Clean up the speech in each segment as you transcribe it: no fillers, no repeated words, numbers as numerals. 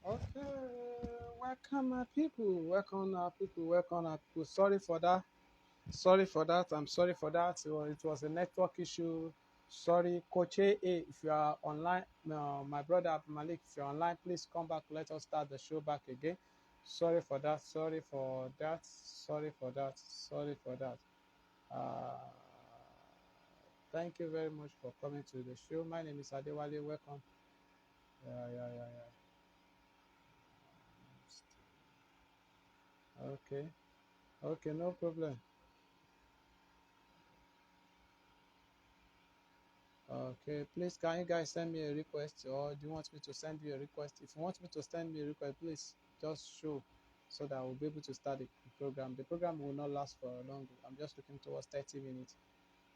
Okay, welcome our people. Welcome our people. Welcome our people. Sorry for that. Sorry for that. I'm sorry for that. It was a network issue. Sorry, Coach A. If you are online, my brother Malik, if you're online, please come back. Let us start the show back again. Sorry for that. Sorry for that. Sorry for that. Sorry for that. Uh, Thank you very much for coming to the show. My name is Adewale. Welcome. Yeah, yeah, yeah, yeah. Okay. Okay, no problem. Okay, please can you guys send me a request or do you want me to send you a request? If you want me to send me a request, please just show so that I will be able to start the program. The program will not last for long. I'm just looking towards 30 minutes.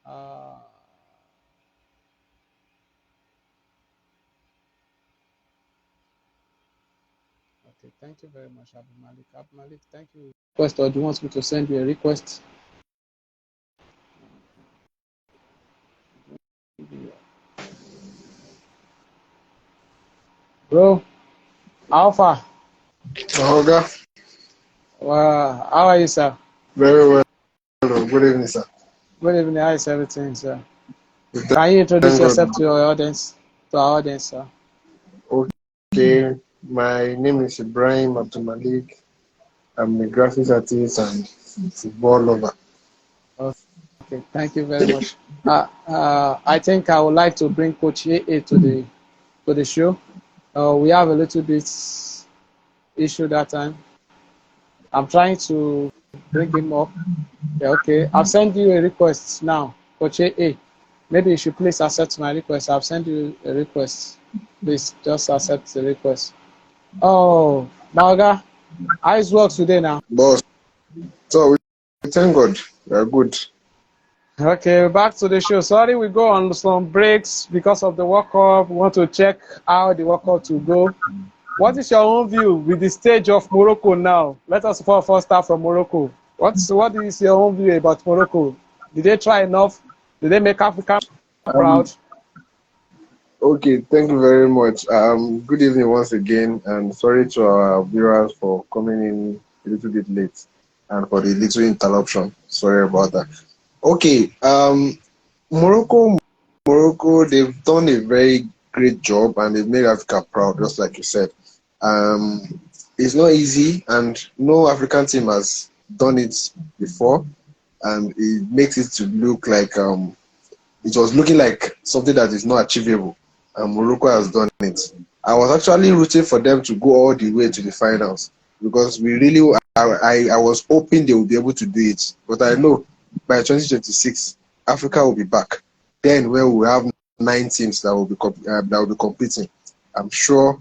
Uh, okay, thank you very much, Abu Malik. Abu Malik, thank you. Request or do you want me to send you a request? Bro, Alpha, Oga, how are you, sir? very well. Good evening, sir. Good evening. How is everything, sir? Thank Can you introduce God. yourself to your audience, to our audience, sir? Okay, my name is Ibrahim Abdulmalik. I'm a graphics artist and football lover. Okay, thank you very much. I think I would like to bring Coach AA to the show. We have a little bit issue that time. I'm trying to bring him up. Yeah, okay. I'll send you a request now, Coach AA. Maybe you should please accept my request. I'll send you a request. Please just accept the request. Oh, Maga, how is work today now? Boss, so we thank God. We are good. Okay, back to the show. Sorry, we go on some breaks because of the World Cup. We want to check how the World Cup to go. What is your own view with the stage of Morocco now? Let us first start from Morocco. What is your own view about Morocco? Did they try enough? Did they make Africa Um, proud? okay, thank you very much. Good evening once again, and sorry to our viewers for coming in a little bit late and for the little interruption. Sorry about that. Okay, Morocco, they've done a very great job and they've made Africa proud, just like you said. Um, it's not easy, and no African team has done it before, and it makes it to look like it was looking like something that is not achievable, and Morocco has done it. I was actually rooting for them to go all the way to the finals because we really, I was hoping they would be able to do it, but I know by 2026 Africa will be back. Then when we have 9 teams that will be competing, I'm sure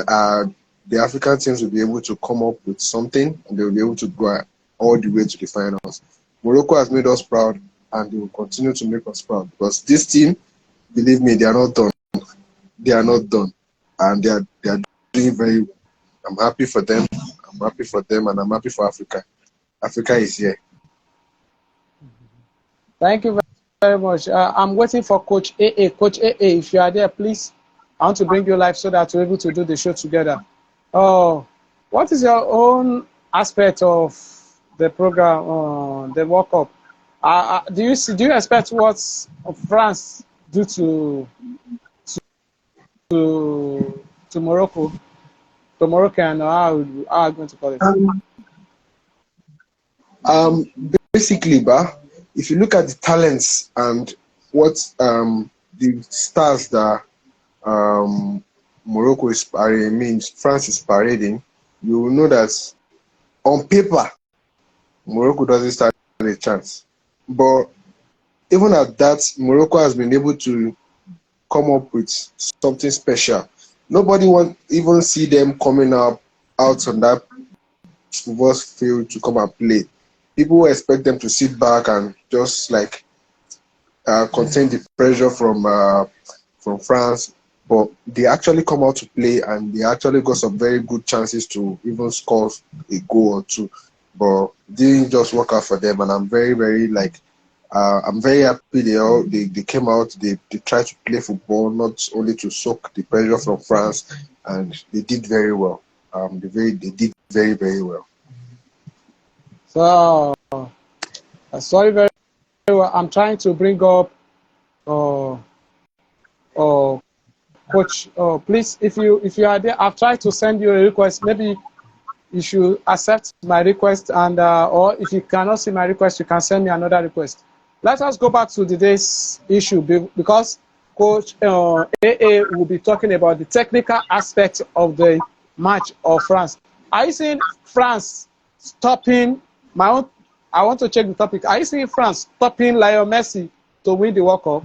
uh, the African teams will be able to come up with something and they will be able to go all the way to the finals. Morocco has made us proud and they will continue to make us proud because this team, believe me, they are not done. They are not done, and they are doing very well. I'm happy for them. I'm happy for them, and I'm happy for Africa. Africa is here. Thank you very much. I'm waiting for Coach AA. Coach AA, if you are there, please. I want to bring you live so that we're able to do the show together. Oh, what is your own aspect of the program, the World Cup? Do you expect what France do to to Morocco, to Moroccan, or how are you going to call it? Um, Basically, if you look at the talents and what the stars that Morocco is, I mean, France is parading, you will know that on paper, Morocco doesn't stand a chance. But even at that, Morocco has been able to come up with something special. Nobody want even see them coming up out on that football field to come and play. People expect them to sit back and just like contain the pressure from France, but they actually come out to play and they actually got some very good chances to even score a goal or two, but didn't just work out for them. And I'm very, very like I'm very happy they came out. They tried to play football, not only to soak the pressure from France, and they did very well. They did very very well. So, sorry very well. I'm trying to bring up uh, uh, coach. Please, if you are there, I've tried to send you a request. Maybe you should accept my request, and or if you cannot see my request, you can send me another request. Let us go back to today's issue because Coach AA will be talking about the technical aspect of the match of France. Are you seeing France stopping my own? I want to check the topic. Are you seeing France stopping Lionel Messi to win the World Cup?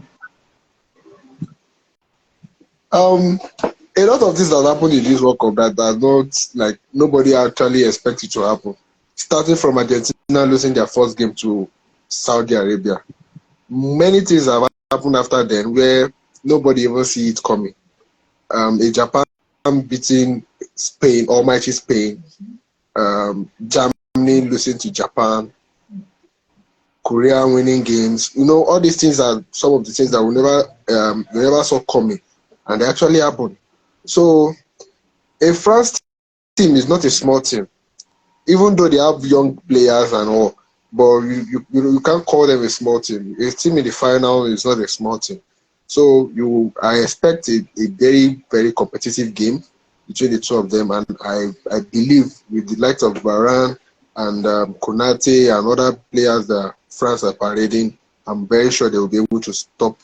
Um, a lot of things that happened in this World Cup that are not like nobody actually expected to happen. Starting from Argentina losing their first game to Saudi Arabia, many things have happened after then where nobody even see it coming. A Japan beating Spain, almighty Spain, Germany losing to Japan, Korea winning games. All these things are some of the things that we never saw coming, and they actually happened. So a France team is not a small team, even though they have young players and all. But you can't call them a small team. A team in the final is not a small team. So I expect a very very competitive game between the two of them, and I believe with the likes of Varane and Konate and other players that France are parading, I'm very sure they will be able to stop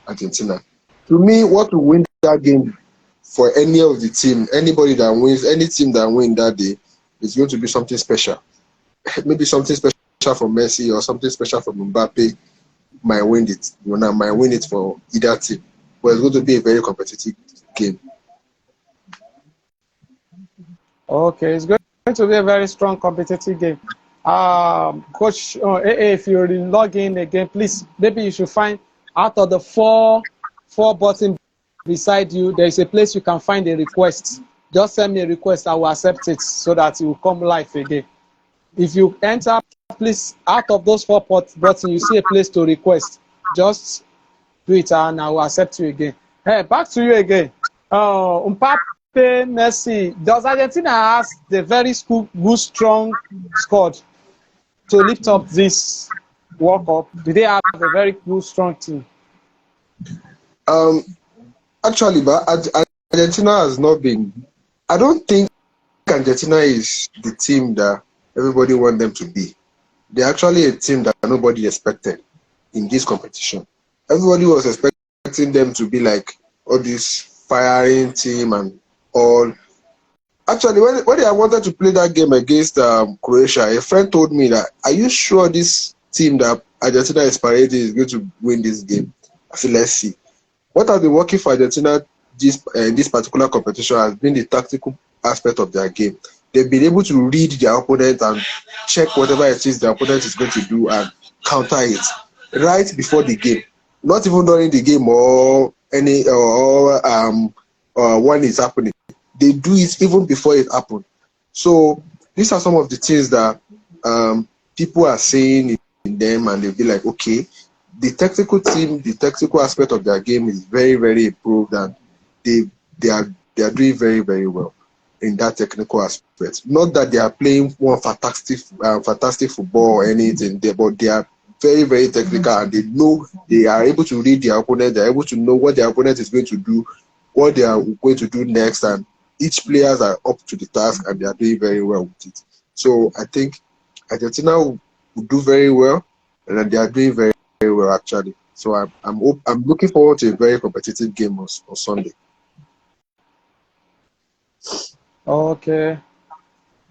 Argentina. To me, what will win that game for any of the team, anybody that wins, any team that wins that day, is going to be something special. Maybe something special from Messi or something special from Mbappe might win it. Might win it for either team. But it's going to be a very competitive game. Okay, it's going to be a very strong competitive game. Coach AA, if you log in again, please, maybe you should find out of the four buttons beside you, there is a place you can find a request. Just send me a request, I will accept it so that it will come live again. If you enter, please, out of those four buttons, you see a place to request. Just do it and I will accept you again. Hey, back to you again. Mbappe, Messi, does Argentina have the very good, strong squad to lift up this World Cup? Do they have a very good, strong team? Actually, but Argentina has not been. I don't think Argentina is the team that everybody want them to be. They're actually a team that nobody expected in this competition. Everybody was expecting them to be like all this firing team and all. Actually, when I wanted to play that game against Croatia, a friend told me that, "Are you sure this team that Argentina is parading is going to win this game?" I said, "Let's see." What has been working for Argentina this particular competition has been the tactical aspect of their game. They've been able to read their opponent and check whatever it is the opponent is going to do and counter it right before the game, not even during the game or when it's happening. They do it even before it happens. So these are some of the things that people are saying in them, and they'll be like, okay, the technical team, the technical aspect of their game is very, very improved, and they are doing very, very well in that technical aspect. Not that they are playing one fantastic football or anything, but they are very, very technical, and they know they are able to read their opponent. They are able to know what their opponent is going to do, what they are going to do next, and each players are up to the task, and they are doing very well with it. So I think Argentina will do very well, and they are doing very, very well actually. So I'm looking forward to a very competitive game on Sunday. Okay.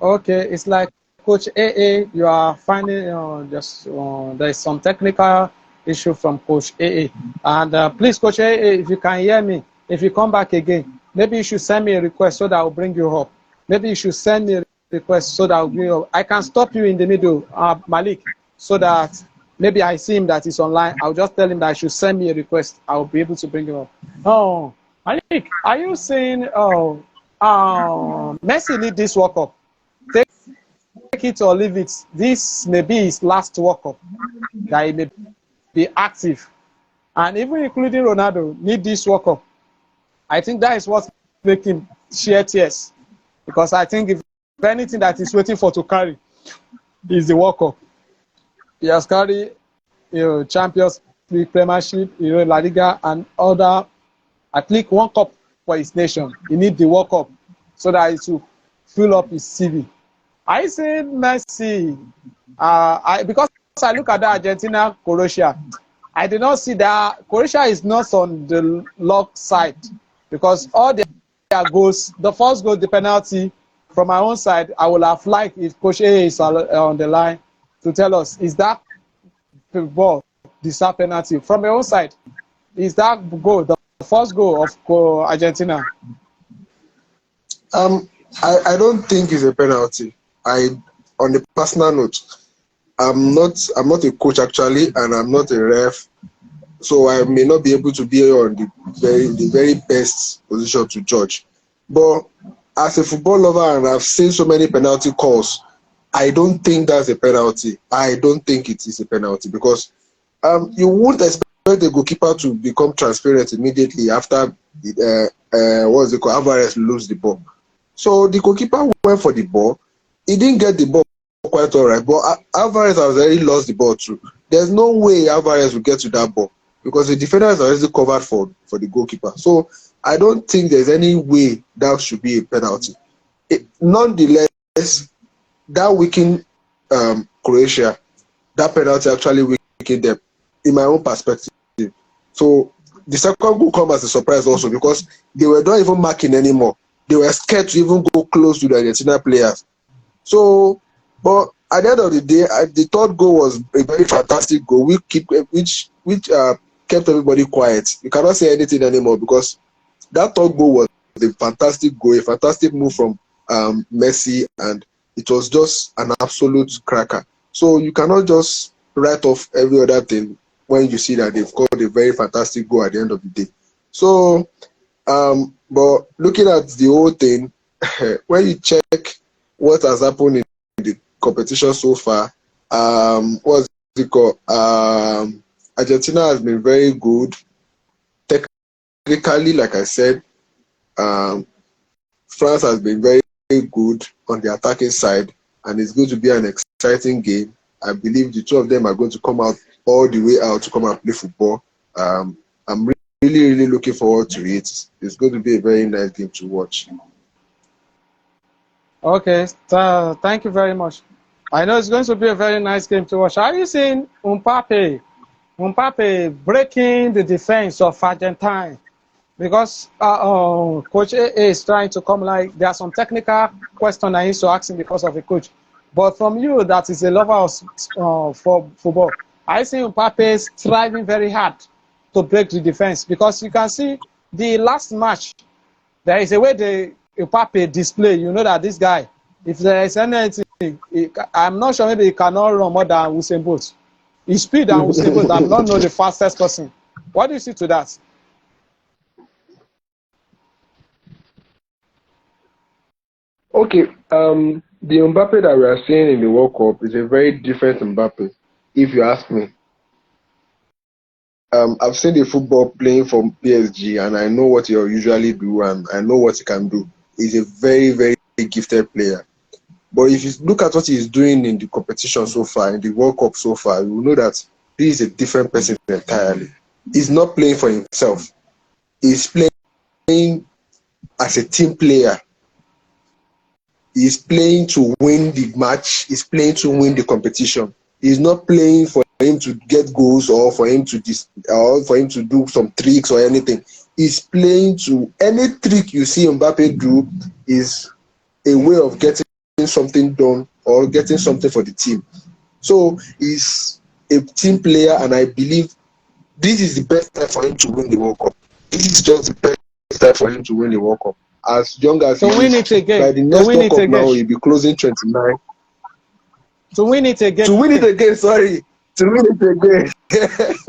Okay, it's like Coach AA, you are finding just there is some technical issue from Coach AA. And please, Coach AA, if you can hear me, if you come back again, maybe you should send me a request so that I'll bring you up. Maybe you should send me a request so that I'll bring you up. I can stop you in the middle, Malik, so that maybe I see him that he's online. I'll just tell him that I should send me a request. I'll be able to bring him up. Oh, Malik, are you saying, Messi need this World Cup? it or leave it, this may be his last World Cup that he may be active. And even including Ronaldo, need this World Cup. I think that is what makes him shed tears. Because I think if anything that he's waiting for to carry is the World Cup. He has carried Champions League, Premiership, La Liga, and other, at least one cup for his nation. He needs the World Cup so that it will fill up his CV. I say Messi, because I look at the Argentina, Croatia, I did not see that Croatia is not on the luck side because all their goals, the first goal, the penalty, from my own side, I would have liked if Coach A is on the line to tell us, is that ball deserve penalty? From your own side, is that goal the first goal of Argentina? I don't think it's a penalty. On a personal note, I'm not a coach actually, and I'm not a ref, so I may not be able to be on the very best position to judge. But as a football lover, and I've seen so many penalty calls, I don't think that's a penalty. I don't think it is a penalty because you wouldn't expect the goalkeeper to become transparent immediately after Alvarez lose the ball. So the goalkeeper went for the ball. He didn't get the ball quite all right, but Alvarez has already lost the ball too. There's no way Alvarez will get to that ball because the defender is already covered for the goalkeeper. So I don't think there's any way that should be a penalty. Nonetheless, that weakened Croatia. That penalty actually weakened them, in my own perspective. So the second goal comes as a surprise also because they were not even marking anymore. They were scared to even go close to the Argentina players. So, but at the end of the day, the third goal was a very fantastic goal, which kept everybody quiet. You cannot say anything anymore because that third goal was a fantastic goal, a fantastic move from Messi, and it was just an absolute cracker. So you cannot just write off every other thing when you see that they've got a very fantastic goal at the end of the day. So, but looking at the whole thing, when you check what has happened in the competition so far, what's it called? Argentina has been very good. Technically, like I said, France has been very, very good on the attacking side, and it's going to be an exciting game. I believe the two of them are going to come out all the way out to come and play football. I'm really looking forward to it. It's going to be a very nice game to watch. Okay, thank you very much. I know it's going to be a very nice game to watch. Are you seeing Mbappe breaking the defense of Argentina? Because Coach A is trying to come like there are some technical questions I need to ask him because of the coach. But from you, that is a lover of for football, I see Mbappe striving very hard to break the defense because you can see the last match, there is a way the Mbappe display. You know that this guy, if there is anything, I'm not sure maybe he cannot run more than Usain Bolt. His speed and Usain Bolt, I'm not know the fastest person. What do you see to that? Okay, the Mbappe that we are seeing in the World Cup is a very different Mbappe, if you ask me. I've seen the football playing for PSG, and I know what he usually do, and I know what he can do. He's a very gifted player. But if you look at what he's doing in the competition so far, in the World Cup so far, you will know that this is a different person entirely. He's not playing for himself. He's playing as a team player. He's playing to win the match. He's playing to win the competition. He's not playing for him to get goals or for him to do some tricks or anything. He's playing to any trick you see Mbappe do is a way of getting something done or getting something for the team. So he's a team player, and I believe this is the best time for him to win the World Cup. This is just the best time for him to win the World Cup. As young as to win it again. By the next World Cup now, he'll be closing 29. To win it again. To win it again, sorry. To win it again.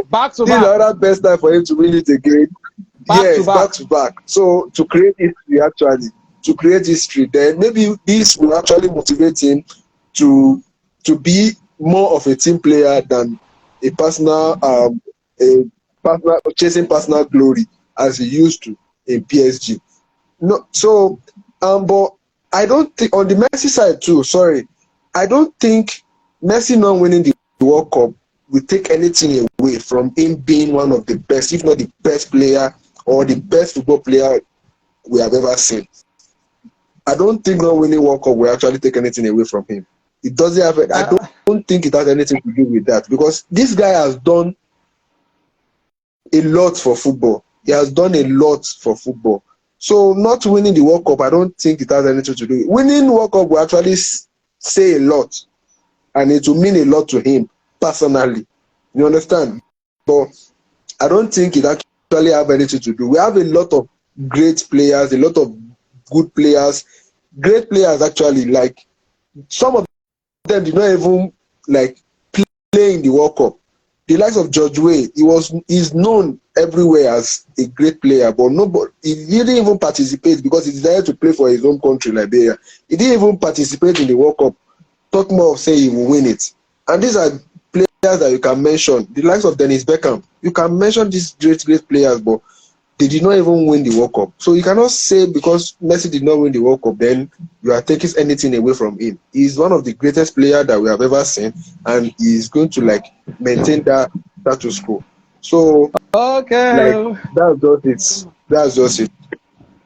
Back to back. This is another best time for him to win it again. Back to back. So to create history, actually. To create history, then maybe this will actually motivate him to be more of a team player than a personal chasing personal glory as he used to in PSG. No, so but I don't think on the Messi side too. Sorry, I don't think Messi not winning the World Cup will take anything away from him being one of the best, if not the best player or the best football player we have ever seen. I don't think not winning World Cup will actually take anything away from him. It doesn't have. I don't think it has anything to do with that because this guy has done a lot for football. He has done a lot for football. So not winning the World Cup, I don't think it has anything to do with it. Winning World Cup will actually say a lot, and it will mean a lot to him personally. You understand? But I don't think it actually have anything to do. We have a lot of great players, a lot of good players, great players actually. Like some of them did not even like play in the World Cup. The likes of George Weah, he's known everywhere as a great player, but nobody he didn't even participate because he decided to play for his own country, Liberia. He didn't even participate in the World Cup. Talk more of saying he will win it. And these are players that you can mention. The likes of Dennis Beckham. You can mention these great players, but they did not even win the World Cup. So you cannot say because Messi did not win the World Cup, then you are taking anything away from him. He's one of the greatest players that we have ever seen, and he's going to like maintain that status quo. So like Okay. that's just it. That's just it.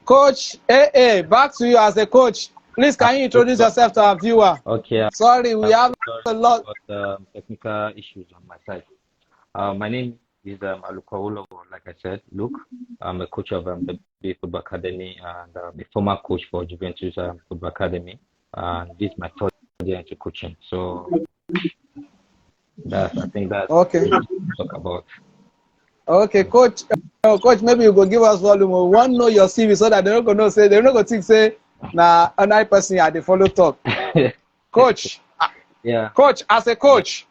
Coach AA, back to you as a coach. Please, can you introduce yourself to our viewer? Okay, Sorry, we I'm have sorry a lot. about technical issues on my side. My name is Alukwaulo, like I said, Luke. I'm a coach of the Football Academy and a former coach for Juventus Football Academy. And this is my third year into coaching. So I think that's Okay. what to talk about. Okay, coach. Coach, maybe you go give us volume. We want to know your CV so that they're not going to say, they're not going to think, say, nah, another person at the follow talk. Coach, Yeah. coach, as a coach,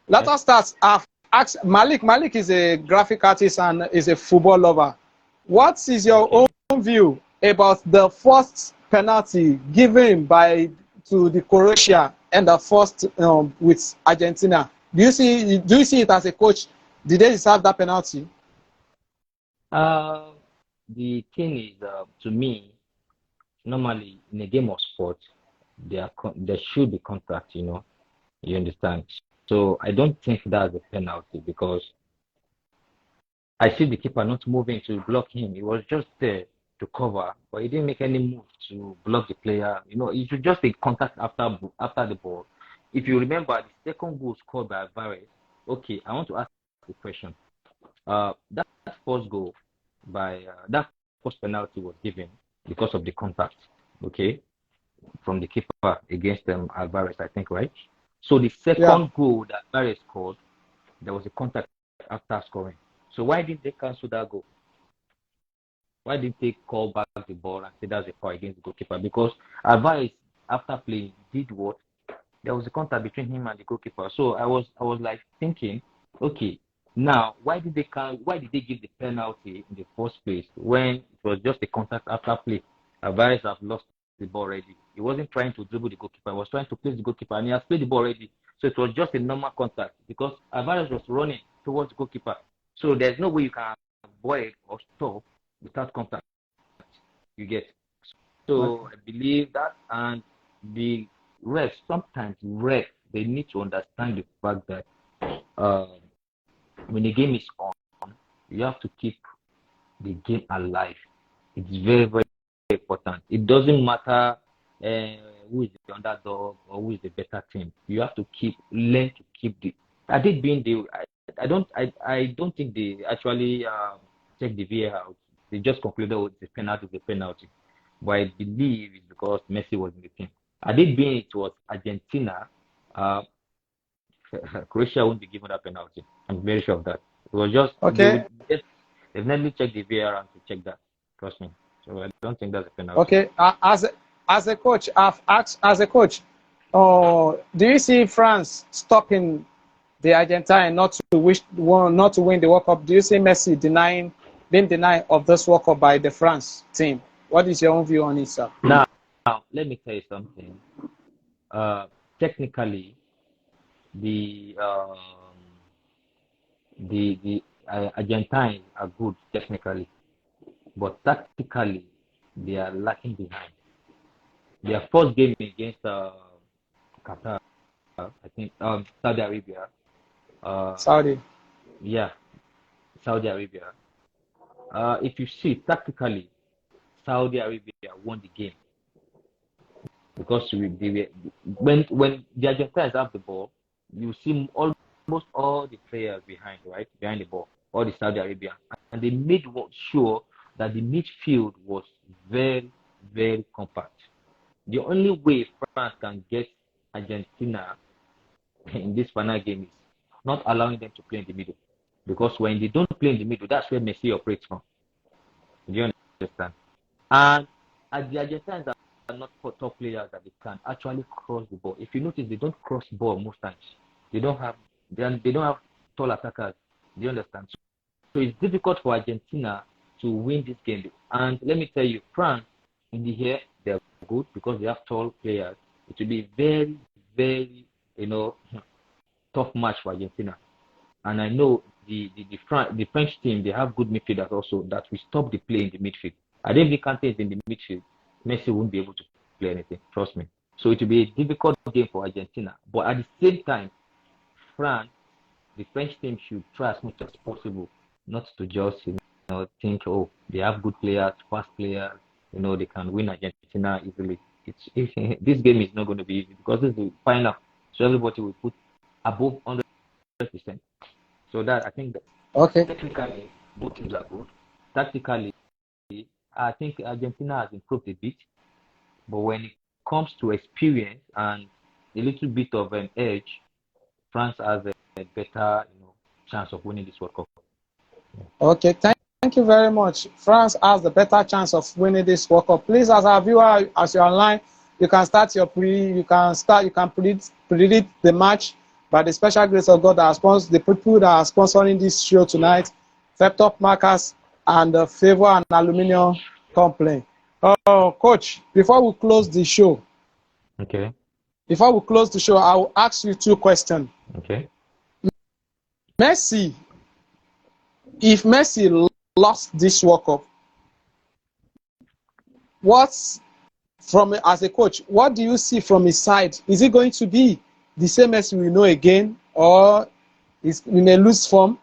let Yeah. us start. I've asked Malik. Malik is a graphic artist and is a football lover. What is your own view about the first penalty given to the Croatia and the first with Argentina? Do you see it as a coach? Did they deserve that penalty? The thing is, to me, normally in a game of sport, there should be contact, you understand? So I don't think that's a penalty because I see the keeper not moving to block him. He was just there to cover, but he didn't make any move to block the player. It should just be contact after the ball. If you remember, the second goal scored by Alvarez. Okay, I want to ask a question. That first goal that first penalty was given because of the contact. Okay, from the keeper against Alvarez, I think, right? So the Yeah. second goal that Alvarez scored, there was a contact after scoring. So why didn't they cancel that goal? Why didn't they call back the ball and say that's a foul against the goalkeeper? Because Alvarez, after playing, did what? There was a contact between him and the goalkeeper. So I was like thinking, okay, now why did they give the penalty in the first place when it was just a contact after play? Alvarez have lost the ball already. He wasn't trying to dribble the goalkeeper. He was trying to place the goalkeeper, and he has played the ball already. So it was just a normal contact because Alvarez was running towards the goalkeeper. So there's no way you can avoid or stop without contact. You get. So I believe that, and the sometimes they need to understand the fact that when the game is on, you have to keep the game alive. It's very, very important. It doesn't matter who is the underdog or who is the better team. You have to learn to keep the. I did being the. I don't think they actually check the VAR out. They just concluded the penalty is a penalty. But I believe it's because Messi was in the team. I did being it was Argentina, Croatia won't be given that penalty. I'm very sure of that. It was just they Okay. would just definitely check the VAR and to check that. Trust me. So I don't think that's a penalty. Okay. As a coach, I've asked as a coach. Do you see France stopping the Argentine not to win the World Cup? Do you see Messi being denied of this World Cup by the France team? What is your own view on it, sir? Now let me tell you something. technically the Argentines are good technically, but tactically they are lacking behind. Their first game against Qatar, I think, Saudi Arabia, uh, Saudi. yeah, Saudi Arabia. If you see tactically, Saudi Arabia won the game because when the Argentines have the ball, you see almost all the players behind the ball, all the Saudi Arabia, and they made sure that the midfield was very, very compact. The only way France can get Argentina in this final game is not allowing them to play in the middle, because when they don't play in the middle, that's where Messi operates from. Do you understand? And the Argentines are not for top players that they can actually cross the ball. If you notice, they don't cross the ball most times. They don't have they don't have tall attackers. Do you understand? So it's difficult for Argentina to win this game. And let me tell you, France in the air they're good because they have tall players. It will be very, very tough match for Argentina. And I know the French team, they have good midfielders also that will stop the play in the midfield. I don't think Kante is in the midfield. Messi won't be able to play anything. Trust me. So it will be a difficult game for Argentina. But at the same time, France, the French team should try as much as possible not to just think, oh, they have good players, fast players, they can win Argentina easily. This game is not going to be easy because this is the final. So everybody will put above 100%. So that I think that Okay. technically both teams are good. Tactically, I think Argentina has improved a bit, but when it comes to experience and a little bit of an edge, France has a better, chance of winning this World Cup. Okay. Thank you very much. France has the better chance of winning this World Cup. Please, as our viewer, as you're online, you can start your you can predict the match by the special grace of God that sponsors the people that are sponsoring this show tonight, Top Markers and Favor and Aluminium Company. Coach, before we close the show, Okay. I will ask you two questions. Okay. Messi, if Messi lost this World Cup, as a coach, what do you see from his side? Is it going to be the same Messi we know again, or we may lose form?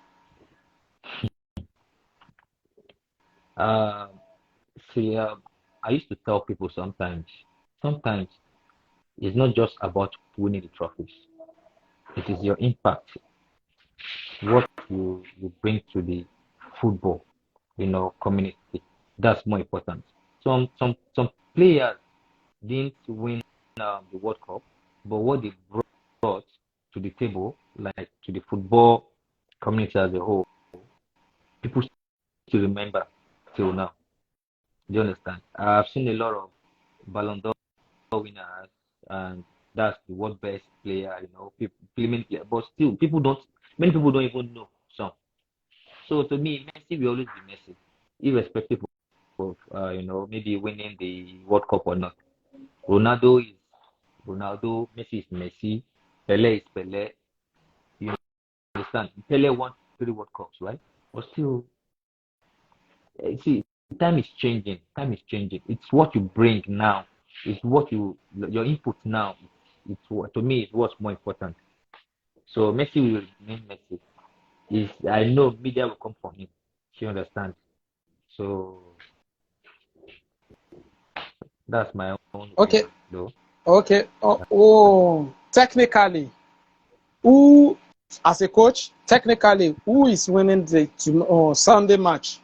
See, I used to tell people sometimes it's not just about winning the trophies. It is your impact, what you bring to the football, community. That's more important. Some players didn't win the World Cup, but what they brought to the table, like to the football community as a whole, people still remember till now. Do you understand? I've seen a lot of Ballon d'Or winners, and that's the world best player, many player, but still, many people don't even know some. So to me, Messi will always be Messi, irrespective of maybe winning the World Cup or not. Ronaldo is Ronaldo, Messi is Messi, Pele is Pele. You understand? Pele won 3 World Cups, right? But still, see, time is changing. Time is changing. It's what you bring now. It's what your input now. It's what, to me, it's what's more important. So Messi will remain Messi. I know media will come for him. She understands. So that's my own Okay. opinion, though. Okay. Technically, who, as a coach, technically, who is winning the Sunday match?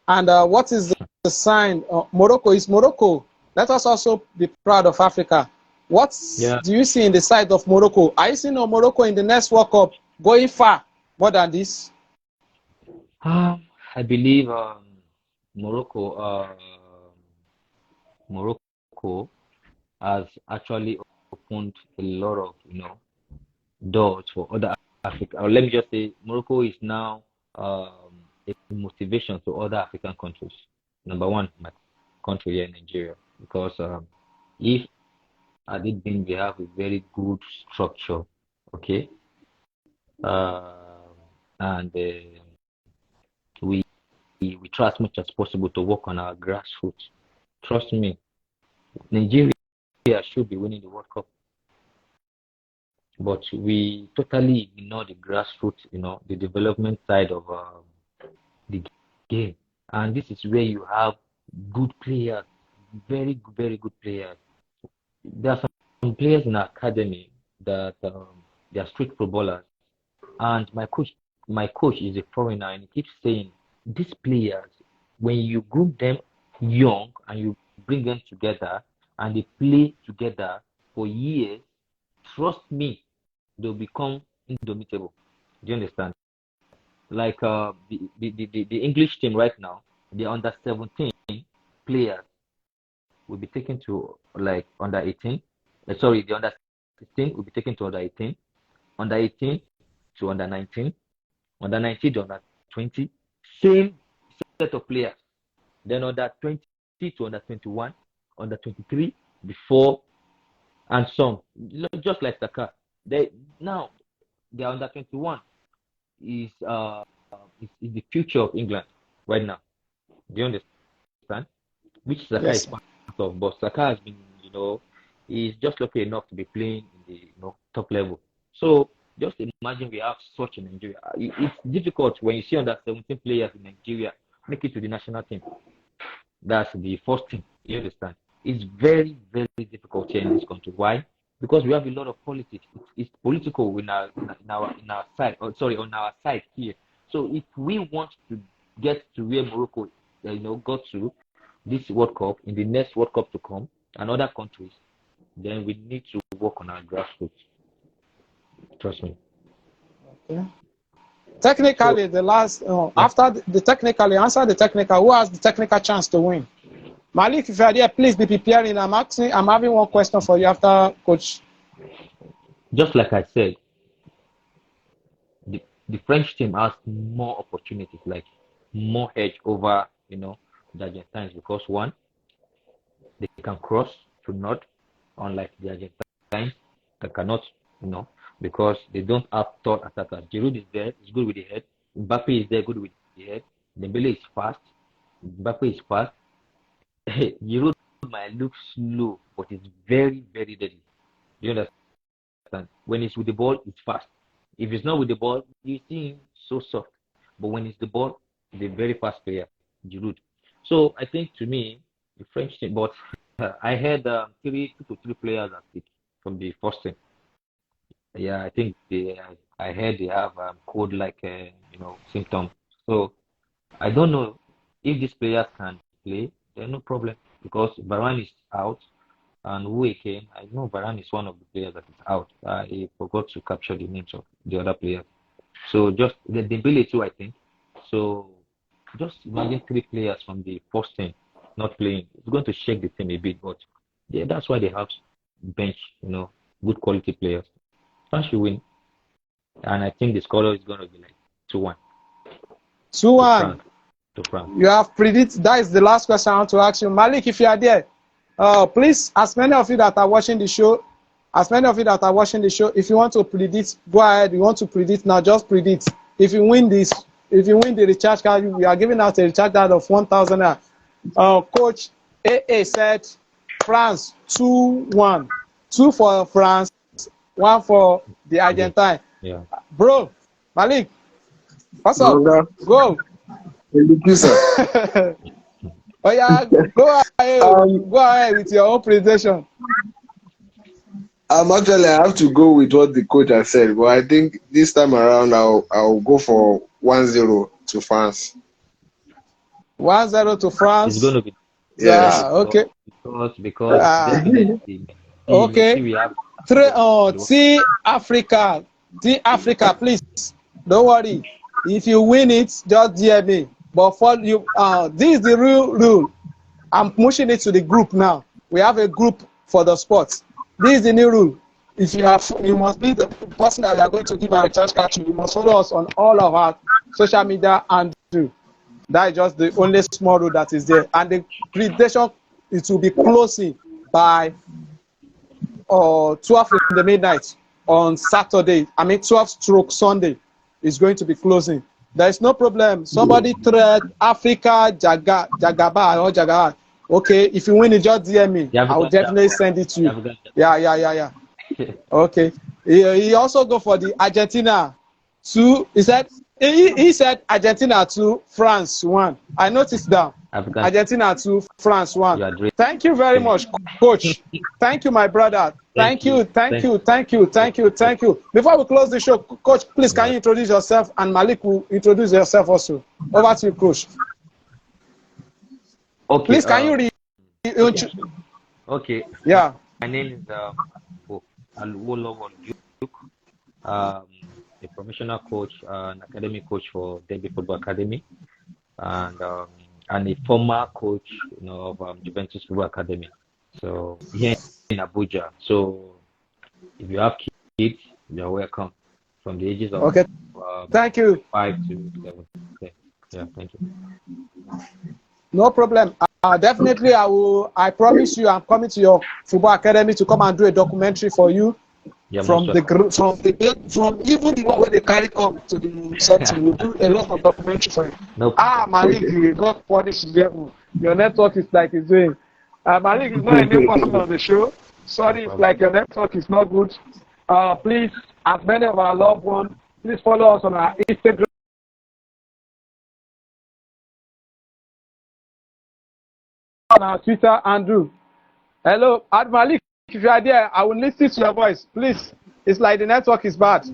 And what is the sign? Morocco is Morocco. Let us also be proud of Africa. What Yeah. do you see in the side of Morocco? Are you seeing Morocco in the next World Cup going far more than this? I believe Morocco. Morocco has actually opened a lot of doors for other Africa. Or let me just say, Morocco is now a motivation to other African countries. Number one, my country here in Nigeria, because if Had it been we have a very good structure, okay, uh, and we we try as much as possible to work on our grassroots. Trust me, Nigeria should be winning the World Cup, but we totally ignore the grassroots, the development side of the game. And this is where you have good players, very, very good players. There are some players in our academy that they are street footballers, and my coach is a foreigner, and he keeps saying these players, when you group them young and you bring them together and they play together for years, trust me, they'll become indomitable. Do you understand? Like the English team right now, the under 17 players will be taken to like under 18. Sorry, the under 16 will be taken to under 18, under 18 to under 19, under 19 to under 20. Same set of players. Then under 20 to under 21, under 23, before, and some just like Saka. They now they are under 21 is is the future of England right now. Do you understand? Which Saka is Yes. part of, but Saka has been, he's just lucky enough to be playing in the top level. So just imagine we have such in Nigeria. It's difficult when you see under 17 players in Nigeria make it to the national team. That's the first thing. You understand? It's very, very difficult here in this country. Why? Because we have a lot of politics. It's political in our side. Oh, sorry, on our side here. So if we want to get to where Morocco, got to this World Cup, in the next World Cup to come, and other countries, then we need to work on our grassroots. Trust me. Okay. So Technically, the last yeah, after the technically answer the technical. Who has the technical chance to win? Malik, if you are there, please be preparing. I'm having one question for you after Coach. just like I said, the French team has more opportunities, like more edge over, the Argentines, because one, they can cross to north, unlike the Argentines that cannot, you know, because they don't have tall attackers. Giroud is there, he's good with the head. Mbappe is there, good with the head. Dembele is fast. Mbappe is fast. Giroud might look slow, but it's very, very deadly. Do you understand? When he's with the ball, it's fast. If he's not with the ball, you see him so soft. But when it's the ball, he's a very fast player, Giroud. So I think to me, the French team, but I had 2 to 3 players at it from the first team. Yeah, I think I heard they have cold like symptoms. So I don't know if these players can play. Then no problem because Varane is out and who came. I know Varane is one of the players that is out. I forgot to capture the names of the other players. So just the Dembele too, I think. So just imagine 3 players from the first team not playing. It's going to shake the team a bit, but yeah, that's why they have bench, good quality players. France should win, and I think the score is going to be like 2-1 2 to 1. France. To France. You have predicted. That is the last question I want to ask you, Malik. If you are there, please, as many of you that are watching the show, if you want to predict, go ahead. You want to predict now, just predict. If you win this, if you win the recharge card, we are giving out a recharge card of 1,000. Coach AA said France 2-1, 2 for France, 1 for the Yeah. Argentine. Yeah. Bro, Malik, what's up? Brother, Go. thank you, sir. Oh yeah, go ahead. Um, Go ahead with your own presentation. Actually, I have to go with what the coach has said, but I think this time around I'll go for 1-0 to France. 1-0 to It's France. going to be Yes. Yeah, okay. because Uh, definitely okay. Messi we have. See Africa. See Africa, please. Don't worry. If you win it, just DM me. But for you, this is the real rule. I'm pushing it to the group now. We have a group for the sports. This is the new rule. If you have, you must be the person that we are going to give our recharge card to. You must follow us on all of our social media and do. That is just the only small rule that is there. And the prediction, it will be closing by or 12 in the midnight on Saturday. I mean 12 stroke Sunday is going to be closing. There is no problem. Somebody thread Africa Jagaba or Jagaba. Okay, if you win it, just DM me. The I will African definitely Jaguar. send it to The you. African Yeah. Jaguar. Okay. He also go for the Argentina 2. He said Argentina 2, France 1. I noticed that. African, Argentina 2, France 1. you are Thank you very dreaming. much, coach. Thank you, my brother. Thank Thank you. you. Before we close the show, coach, please can you introduce yourself, and Malik will introduce yourself also. Over to you, coach. Okay. Please can you Okay. yeah. My name is Aluwolowo Duke. A professional coach, an academy coach for Derby Football Academy, and a former coach, of Juventus Football Academy. So here in Abuja. So if you have kids, you're welcome from the ages of Okay. Thank you. 5 to 7. Yeah, thank you. No problem. Definitely, I promise you, I'm coming to your football academy to come and do a documentary for you. Yeah, From even the one where they carry come to the setting, we do a lot of documentary for you. No. Malik, you got punish level. Your network is like it's doing. Malik is not a new person on the show. Sorry, it's like your network is not good. Please, as many of our loved ones, please follow us on our Instagram. On our Twitter, Andrew. Hello, Ad Malik. If you are there, I will listen to your voice. Please. It's like the network is bad.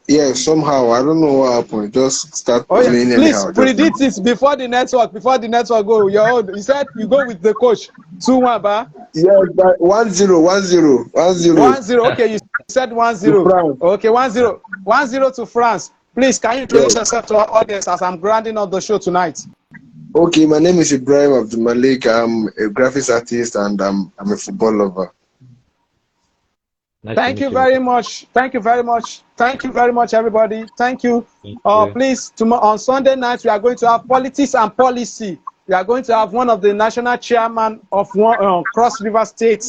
Yeah, somehow I don't know what happened. Just start Oh yeah. playing Please anyhow. Just predict it before the network go. Your own. You said you go with the coach. 2-1, ba? yeah, 1-0, 1-0, 1-0 1-0. Okay, you said to 1-0. France. Okay, 1-0. 1-0 to France. Please, can you Yeah. introduce yourself to our audience as I'm grounding up the show tonight? Okay, my name is Ibrahim Abdul Malik. I'm a graphics artist and I'm a football lover. Nice to Thank meet you you. very much. Thank you very much. Thank you very much, everybody. Thank you. Thank you. Please, tomorrow on Sunday night, we are going to have politics and policy. We are going to have one of the national chairman of Cross River State,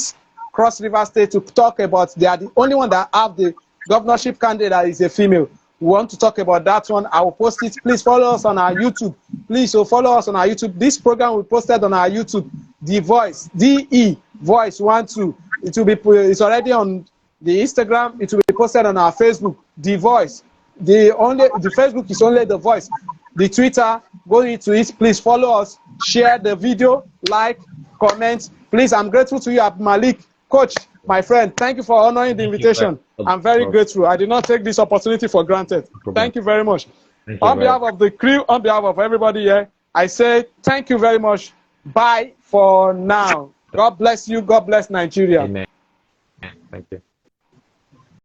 to talk about. They are the only one that have the governorship candidate that is a female. We want to talk about that one. I will post it. Please follow us on our YouTube. Please, so follow us on our YouTube. This program will be posted on our YouTube. The Voice, DE Voice 12. It will be. It's already on the Instagram. It will be posted on our Facebook. The Voice. The Facebook is only The Voice. The Twitter, go into it. Please follow us. Share the video. Like, comment. Please, I'm grateful to you, Malik. Coach, my friend, thank you for honoring the invitation. I'm very grateful. I did not take this opportunity for granted. Thank you very much. On behalf of the crew, on behalf of everybody here, I say thank you very much. Bye for now. God bless you. God bless Nigeria. Amen. Thank you.